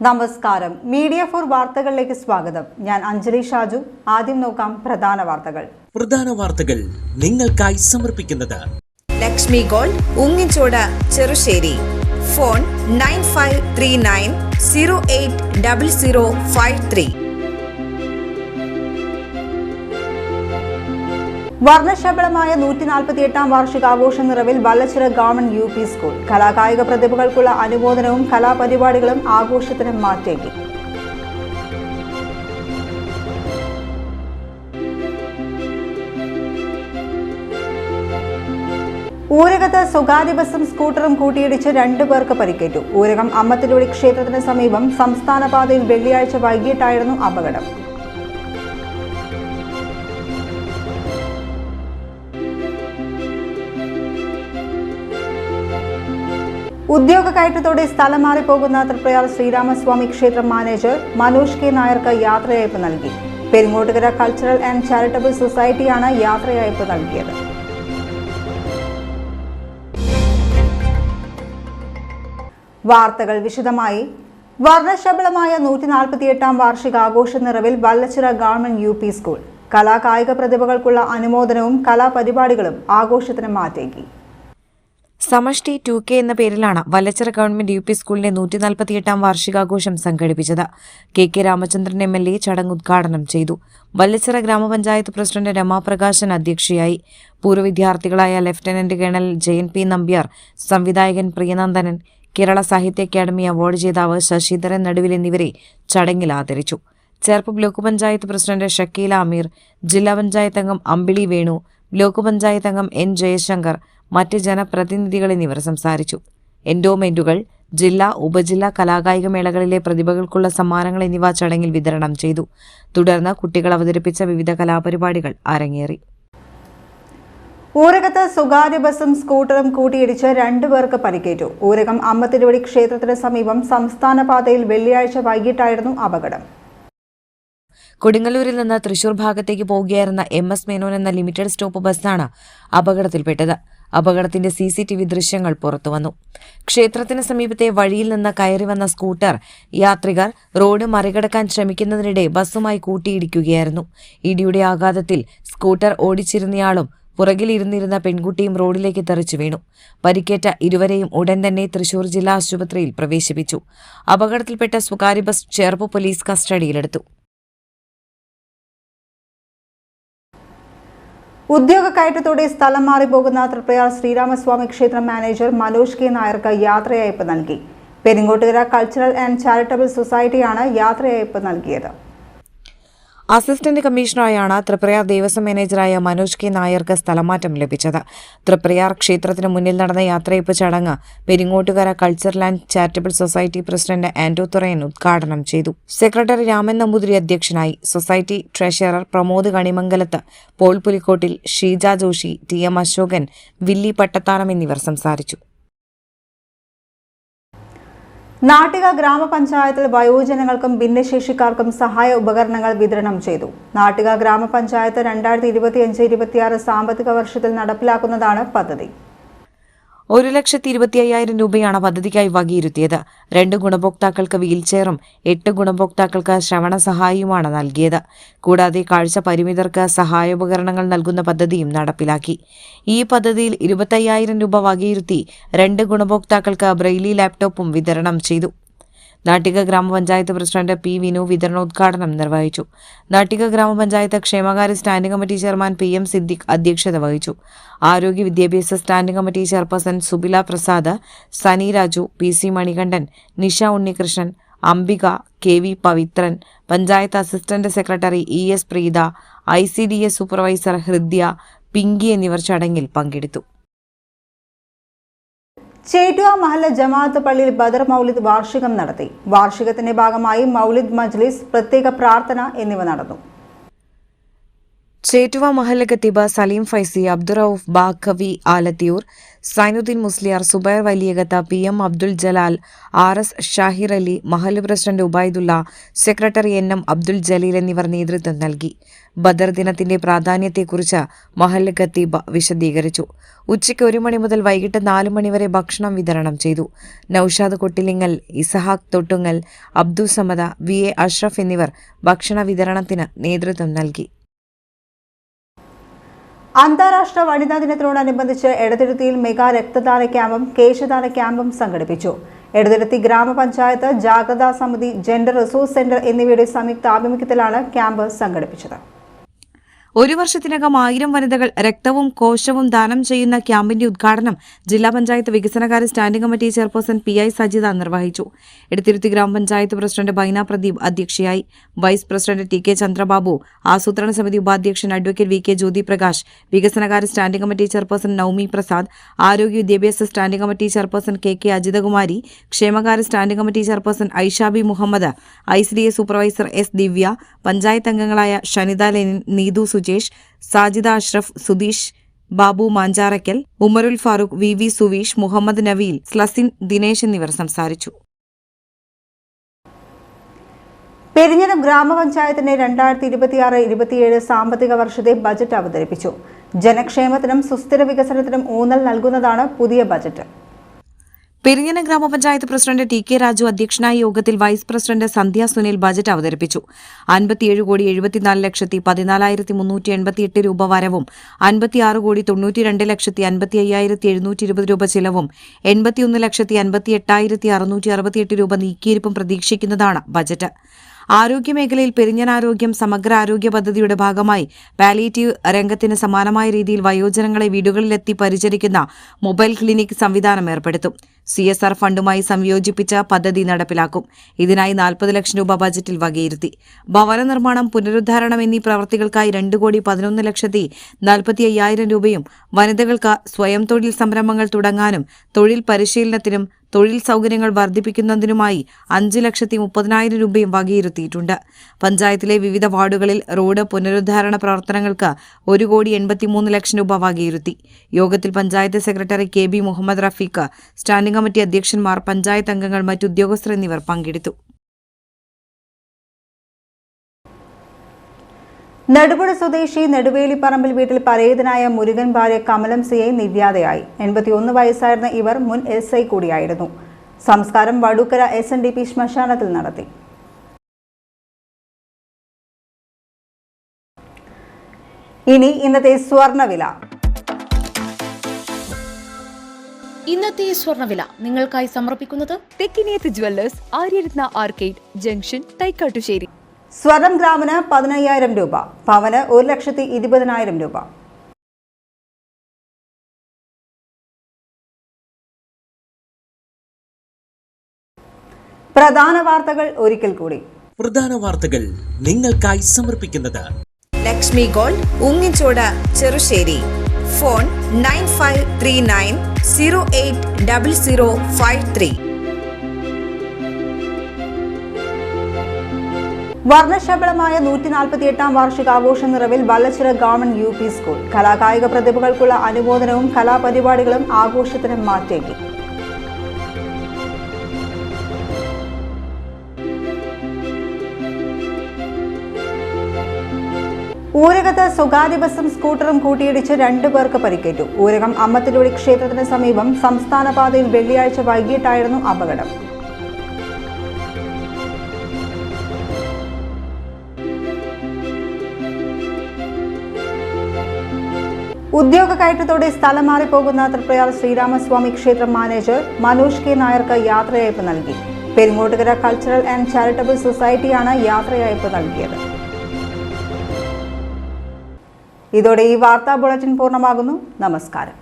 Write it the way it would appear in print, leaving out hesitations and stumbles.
നമസ്കാരം. Media for വാർത്തകളിലേക്ക് സ്വാഗതം. ഞാൻ അഞ്ജലി ഷാജു. ആദ്യം നോക്കാം പ്രധാന വാർത്തകൾ നിങ്ങൾക്കായി സമർപ്പിക്കുന്നത് ലക്ഷ്മി ഗോൾഡ്, ഉങ്ങിച്ചോട്, ചെറുശ്ശേരി. ഫോൺ 9539080053. വർണ്ണശബളമായ 148-ാം വാർഷികാഘോഷ നിറവിൽ വല്ലച്ചിറ ഗവൺമെന്റ് UP സ്കൂൾ. കലാകായിക പ്രതിഭകൾക്കുള്ള അനുമോദനവും കലാപരിപാടികളും ആഘോഷത്തിന് മാറ്റേകി. ഊരകത്ത് സ്വകാര്യ ബസും സ്കൂട്ടറും കൂട്ടിയിടിച്ച് 2 പേർക്ക് പരിക്കേറ്റു. ഊരകം അമ്മത്തിലൂടി ക്ഷേത്രത്തിന് സമീപം സംസ്ഥാന പാതയിൽ വെള്ളിയാഴ്ച വൈകിട്ടായിരുന്നു അപകടം. ഉദ്യോഗ കയറ്റത്തോടെ സ്ഥലം മാറിപ്പോകുന്ന തൃപ്രയാർ ശ്രീരാമസ്വാമി ക്ഷേത്രം മാനേജർ മനോജ് കെ നായർക്ക് യാത്രയയപ്പ് നൽകി. പെരിങ്ങോട്ടുകര കൾച്ചറൽ ആൻഡ് ചാരിറ്റബിൾ സൊസൈറ്റിയാണ് യാത്രയയപ്പ് നൽകിയത്. വാർത്തകൾ വിശദമായി. വർണ്ണശബളമായ 148-ാം വാർഷികാഘോഷ നിറവിൽ വല്ലച്ചിറ ഗവൺമെന്റ് UP സ്കൂൾ. കലാകായിക പ്രതിഭകൾക്കുള്ള അനുമോദനവും കലാപരിപാടികളും ആഘോഷത്തിന് മാറ്റേകി. സമഷ്ടി 2K എന്ന പേരിലാണ് വല്ലച്ചിറ ഗവൺമെന്റ് UP സ്കൂളിന്റെ 148-ാം വാർഷികാഘോഷം സംഘടിപ്പിച്ചത്. KK രാമചന്ദ്രൻ MLA ചടങ്ങ് ഉദ്ഘാടനം ചെയ്തു. വല്ലച്ചിറ ഗ്രാമപഞ്ചായത്ത് പ്രസിഡന്റ് രമാപ്രകാശൻ അധ്യക്ഷയായി. പൂർവ്വ വിദ്യാർത്ഥികളായ ലഫ്റ്റനന്റ് കേണൽ JNP നമ്പ്യാർ, സംവിധായകൻ പ്രിയനന്ദനൻ, കേരള സാഹിത്യ അക്കാദമി അവാർഡ് ജേതാവ് ശശിധരൻ നടുവിൽ എന്നിവരെ ചടങ്ങിൽ ആദരിച്ചു. ചേർപ്പ് ബ്ലോക്ക് പഞ്ചായത്ത് പ്രസിഡന്റ് ഷക്കീല അമീർ, ജില്ലാ പഞ്ചായത്ത് അംഗം അമ്പിളി വേണു, ബ്ലോക്ക് പഞ്ചായത്ത് അംഗം N ജയശങ്കർ, മറ്റ് ജനപ്രതിനിധികൾ എന്നിവർ സംസാരിച്ചു. എൻഡോമെന്റുകൾ, ജില്ലാ ഉപജില്ലാ കലാകായിക മേളകളിലെ പ്രതിഭകൾക്കുള്ള സമ്മാനങ്ങൾ എന്നിവ ചടങ്ങിൽ വിതരണം ചെയ്തു. തുടർന്ന് കുട്ടികൾ അവതരിപ്പിച്ച വിവിധ കലാപരിപാടികൾ അരങ്ങേറി. ഊരകത്ത് സ്വകാര്യ ബസും സ്കൂട്ടറും കൂട്ടിയിടിച്ച് 2 പേർക്ക് പരിക്കേറ്റു. ഊരകം അമ്മത്തിരുവടി ക്ഷേത്രത്തിന് സമീപം സംസ്ഥാന പാതയിൽ വെള്ളിയാഴ്ച വൈകിട്ടായിരുന്നു അപകടം. കൊടുങ്ങല്ലൂരിൽ നിന്ന് തൃശൂർ ഭാഗത്തേക്ക് പോകുകയായിരുന്ന MS മേനോൻ എന്ന ലിമിറ്റഡ് സ്റ്റോപ്പ് ബസ്സാണ് അപകടത്തിൽപ്പെട്ടത്. അപകടത്തിന്റെ CCTV ദൃശ്യങ്ങൾ പുറത്തുവന്നു. ക്ഷേത്രത്തിന് സമീപത്തെ വഴിയിൽ നിന്ന് കയറി വന്ന സ്കൂട്ടർ യാത്രികർ റോഡ് മറികടക്കാൻ ശ്രമിക്കുന്നതിനിടെ ബസ്സുമായി കൂട്ടിയിടിക്കുകയായിരുന്നു. ഇടിയുടെ ആഘാതത്തിൽ സ്കൂട്ടർ ഓടിച്ചിരുന്നയാളും പുറകിലിരുന്നിരുന്ന പെൺകുട്ടിയും റോഡിലേക്ക് തെറിച്ചു വീണു. പരിക്കേറ്റ ഇരുവരെയും ഉടൻ തന്നെ തൃശൂർ ജില്ലാ ആശുപത്രിയിൽ പ്രവേശിപ്പിച്ചു. അപകടത്തിൽപ്പെട്ട സ്വകാര്യ ബസ് ചേർപ്പ് പോലീസ് കസ്റ്റഡിയിലെടുത്തു. ഉദ്യോഗ കയറ്റത്തോടെ സ്ഥലം മാറിപ്പോകുന്ന തൃപ്രയാർ ശ്രീരാമസ്വാമി ക്ഷേത്രം മാനേജർ മനോജ് കെ നായർക്ക് യാത്രയയപ്പ് നൽകി. പെരിങ്ങോട്ടുകര കൾച്ചറൽ ആൻഡ് ചാരിറ്റബിൾ സൊസൈറ്റിയാണ് യാത്രയയപ്പ് നൽകിയത്. അസിസ്റ്റന്റ് കമ്മീഷണറായാണ് തൃപ്രയാർ ദേവസ്വം മാനേജറായ മനോജ് കെ നായർക്ക് സ്ഥലമാറ്റം ലഭിച്ചത്. തൃപ്രയാർ ക്ഷേത്രത്തിന് മുന്നിൽ നടന്ന യാത്രയയപ്പ് ചടങ്ങ് Peringottukara cultural and charitable society president Anto Thurayan ഉദ്ഘാടനം ചെയ്തു. സെക്രട്ടറി രാമൻ നമ്പൂതിരി അധ്യക്ഷനായി. Society treasurer Pramod Kanimangalath, Paul Pulikkottil, Sheeja Joshi, TM Ashokan, Willy Pattathanam എന്നിവർ സംസാരിച്ചു. നാട്ടിക ഗ്രാമപഞ്ചായത്തിൽ വയോജനങ്ങൾക്കും ഭിന്നശേഷിക്കാർക്കും സഹായ ഉപകരണങ്ങൾ വിതരണം ചെയ്തു. നാട്ടിക ഗ്രാമപഞ്ചായത്ത് 2025-26 സാമ്പത്തിക വർഷത്തിൽ നടപ്പിലാക്കുന്നതാണ് പദ്ധതി. 1,25,000 രൂപയാണ് പദ്ധതിക്കായി വകയിരുത്തിയത്. 2 ഗുണഭോക്താക്കൾക്ക് വീൽചെയറും 8 ഗുണഭോക്താക്കൾക്ക് ശ്രവണ സഹായിയുമാണ് നൽകിയത്. കൂടാതെ കാഴ്ച പരിമിതർക്ക് സഹായോപകരണങ്ങൾ നൽകുന്ന പദ്ധതിയും നടപ്പിലാക്കി. ഈ പദ്ധതിയിൽ 25,000 രൂപ വകയിരുത്തി 2 ഗുണഭോക്താക്കൾക്ക് ബ്രെയിലി ലാപ്ടോപ്പും വിതരണം ചെയ്തു. നാട്ടിക ഗ്രാമപഞ്ചായത്ത് പ്രസിഡന്റ് P. വിനു വിതരണോദ്ഘാടനം നിർവഹിച്ചു. നാട്ടിക ഗ്രാമപഞ്ചായത്ത് ക്ഷേമകാര്യ standing committee chairman PM Siddique അധ്യക്ഷത വഹിച്ചു. ആരോഗ്യ വിദ്യാഭ്യാസ standing committee chairperson Subila Prasad, Sani Raju, PC Manikandan, Nisha Unnikrishnan, Ambika, KV Pavithran, panchayat assistant secretary ES Preetha, ICDS supervisor Hridya, Pinky എന്നിവർ ചടങ്ങിൽ പങ്കെടുത്തു. ചേറ്റുവ മഹല്ല ജമാഅത്ത് പള്ളിയിൽ ബദർ മൗലിദ് വാർഷികം നടത്തി. വാർഷികത്തിന്റെ ഭാഗമായി മൗലിദ് മജ്ലിസ്, പ്രത്യേക പ്രാർത്ഥന എന്നിവ നടന്നു. ചേറ്റുവ മഹല്ല് ഖത്തീബ് സലീം ഫൈസി, അബ്ദുറൌഫ് ബാഖവി ആലത്തിയൂർ, സൈനുദ്ദീൻ മുസ്ലിയാർ, സുബൈർ വലിയകത്ത, PM അബ്ദുൽ ജലാൽ, RS ഷാഹിർ അലി, മഹല്ല് president Ubaidullah, secretary NM Abdul Jaleel എന്നിവർ നേതൃത്വം നൽകി. ബദർ ദിനത്തിന്റെ പ്രാധാന്യത്തെക്കുറിച്ച് മഹല്ല് ഖത്തീബ് വിശദീകരിച്ചു. ഉച്ചയ്ക്ക് 1 മണി മുതൽ വൈകിട്ട് 4 മണി വരെ ഭക്ഷണം വിതരണം ചെയ്തു. നൌഷാദ് കൊട്ടിലിങ്ങൽ, ഇസഹാഖ് തൊട്ടുങ്ങൽ, അബ്ദു സമദ, VA അഷ്റഫ് എന്നിവർ ഭക്ഷണ വിതരണത്തിന് നേതൃത്വം നൽകി. അന്താരാഷ്ട്ര വനിതാ ദിനത്തോടനുബന്ധിച്ച് എടതിരുത്തിയിൽ മെഗാ രക്തദാന ക്യാമ്പും കേശദാന ക്യാമ്പും സംഘടിപ്പിച്ചു. എടതിരുത്തി ഗ്രാമപഞ്ചായത്ത് ജാഗ്രതാ സമിതി, ജെൻഡർ റിസോഴ്സ് സെന്റർ എന്നിവയുടെ സംയുക്ത ആഭിമുഖ്യത്തിലാണ് ക്യാമ്പ് സംഘടിപ്പിച്ചത്. 1 വർഷത്തിനകം 1000 വനിതകൾ രക്തവും കോശവും ദാനം ചെയ്യുന്ന ക്യാമ്പിന്റെ ഉദ്ഘാടനം ജില്ലാ പഞ്ചായത്ത് വികസനകാര്യ standing committee chairperson PI Sajitha നിർവഹിച്ചു. എടത്തിരുത്തി ഗ്രാമപഞ്ചായത്ത് പ്രസിഡന്റ് ബൈന പ്രദീപ് അധ്യക്ഷയായി. വൈസ് പ്രസിഡന്റ് TK ചന്ദ്രബാബു, ആസൂത്രണ സമിതി ഉപാധ്യക്ഷൻ അഡ്വക്കേറ്റ് VK ജ്യോതി പ്രകാശ്, വികസനകാര്യ standing committee chairperson Naumi Prasad, ആരോഗ്യ വിദ്യാഭ്യാസ standing committee chairperson KK Ajithakumari, ക്ഷേമകാര്യ standing committee chairperson Aishabi Muhammad, ICDA supervisor S Divya, panchayat അംഗങ്ങളായ ഷനിത ലെനിൻ, നീതു സുജേഷ്, സാജിദ അഷ്റഫ്, സുധീഷ് ബാബു മാഞ്ചാറയ്ക്കൽ, ഉമറുൽ ഫാറൂഖ്, VV സുവീഷ്, മുഹമ്മദ് നവീൽ, സ്ലസിൻ ദിനേശ് എന്നിവർ സംസാരിച്ചു. പെരിഞ്ഞനം ഗ്രാമപഞ്ചായത്തിന്റെ 2026-27 സാമ്പത്തിക വർഷത്തെ ബജറ്റ് അവതരിപ്പിച്ചു. ജനക്ഷേമത്തിനും സുസ്ഥിര വികസനത്തിനും ഊന്നൽ നൽകുന്നതാണ് പുതിയ ബജറ്റ്. പെരിഞ്ഞനം ഗ്രാമപഞ്ചായത്ത് പ്രസിഡന്റ് TK രാജു അധ്യക്ഷനായ യോഗത്തിൽ വൈസ് പ്രസിഡന്റ് സന്ധ്യ സുനിൽ ബജറ്റ് അവതരിപ്പിച്ചു. 57,74,14,388 രൂപ വരവും 56,92,55,720 രൂപ ചിലവും 81,58,668 രൂപ നീക്കിയിരിപ്പും പ്രതീക്ഷിക്കുന്നതാണ് ബജറ്റ്. ആരോഗ്യമേഖലയിൽ പെരിഞ്ഞനാരോഗ്യം സമഗ്ര ആരോഗ്യ പദ്ധതിയുടെ ഭാഗമായി പാലിയേറ്റീവ് രംഗത്തിന് സമാനമായ രീതിയിൽ വയോജനങ്ങളെ വീടുകളിലെത്തി പരിചരിക്കുന്ന മൊബൈൽ ക്ലിനിക് സംവിധാനം ഏർപ്പെടുത്തും. CSR ഫണ്ടുമായി സംയോജിപ്പിച്ച പദ്ധതി നടപ്പിലാക്കും. ഇതിനായി 40 ലക്ഷം രൂപ ബജറ്റിൽ വകയിരുത്തി. ഭവന നിർമ്മാണം, പുനരുദ്ധാരണം എന്നീ പ്രവൃത്തികൾക്കായി 2,11,45,000 രൂപയും വനിതകൾക്ക് സ്വയം തൊഴിൽ സംരംഭങ്ങൾ തുടങ്ങാനും തൊഴിൽ പരിശീലനത്തിനും തൊഴിൽ സൗകര്യങ്ങൾ വർദ്ധിപ്പിക്കുന്നതിനുമായി 5,30,000 രൂപയും വകയിരുത്തിയിട്ടുണ്ട്. പഞ്ചായത്തിലെ വിവിധ വാർഡുകളിൽ റോഡ് പുനരുദ്ധാരണ പ്രവർത്തനങ്ങൾക്ക് 1,83,00,000 രൂപ വകയിരുത്തി. യോഗത്തിൽ panchayat secretary KB Muhammad Rafeeq, standing committee അധ്യക്ഷന്മാർ, പഞ്ചായത്ത് അംഗങ്ങൾ, മറ്റുദ്യോഗസ്ഥർ എന്നിവർ പങ്കെടുത്തു. നെടുപുഴ സ്വദേശി നെടുവേലിപ്പറമ്പിൽ വീട്ടിൽ പരേതനായ മുരുകൻ ഭാര്യ കമലം CI നിര്യാതയായി. 81 വയസ്സായിരുന്ന ഇവർ മുൻ SI കൂടിയായിരുന്നു. സംസ്കാരം വടൂക്കര SNDP ശ്മശാനത്തിൽ നടത്തി. ഇനി ഇന്നത്തെ സ്വർണ്ണവില. ഇന്നത്തെ സ്വർണ്ണവില നിങ്ങൾക്കായി സമർപ്പിക്കുന്നത് Thekkiniyath jewellers, Aryaratna arcade junction, Thaikkattussery. സ്വർണം ഗ്രാമിന് 15,000 രൂപ, പവന് 1,20,000 രൂപ. പ്രധാന വാർത്തകൾ ഒരിക്കൽ കൂടി. പ്രധാന വാർത്തകൾ നിങ്ങൾക്കായി സമർപ്പിക്കുന്നത് ലക്ഷ്മി ഗോൾഡ്, ഉങ്ങിച്ചോട്, ചെറുശ്ശേരി. ഫോൺ 9539080053. വർണ്ണശബളമായ 148ാം വാർഷികാഘോഷ നിറവിൽ വല്ലച്ചിറ ഗവൺമെന്റ് UP സ്കൂൾ. കലാകായിക പ്രതിഭകൾക്കുള്ള അനുമോദനവും കലാപരിപാടികളും ആഘോഷത്തിന് മാറ്റേകി. ഊരകത്ത് സ്വകാര്യ ബസും സ്കൂട്ടറും കൂട്ടിയിടിച്ച് 2 പേർക്ക് പരിക്കേറ്റു. ഊരകം അമ്മത്തിലൂടി ക്ഷേത്രത്തിന് സമീപം സംസ്ഥാന പാതയിൽ വെള്ളിയാഴ്ച വൈകിട്ടായിരുന്നു അപകടം. ഉദ്യോഗ കയറ്റത്തോടെ സ്ഥലം മാറിപ്പോകുന്ന തൃപ്രയാർ ശ്രീരാമസ്വാമി ക്ഷേത്രം മാനേജർ മനോജ് K നായർക്ക് യാത്രയയപ്പ് നൽകി. പെരിങ്ങോട്ടുകര കൾച്ചറൽ ആൻഡ് ചാരിറ്റബിൾ സൊസൈറ്റിയാണ് യാത്രയയപ്പ് നൽകിയത്. ഇതോടെ ഈ വാർത്താ ബുള്ളറ്റിൻ പൂർണ്ണമാകുന്നു. നമസ്കാരം.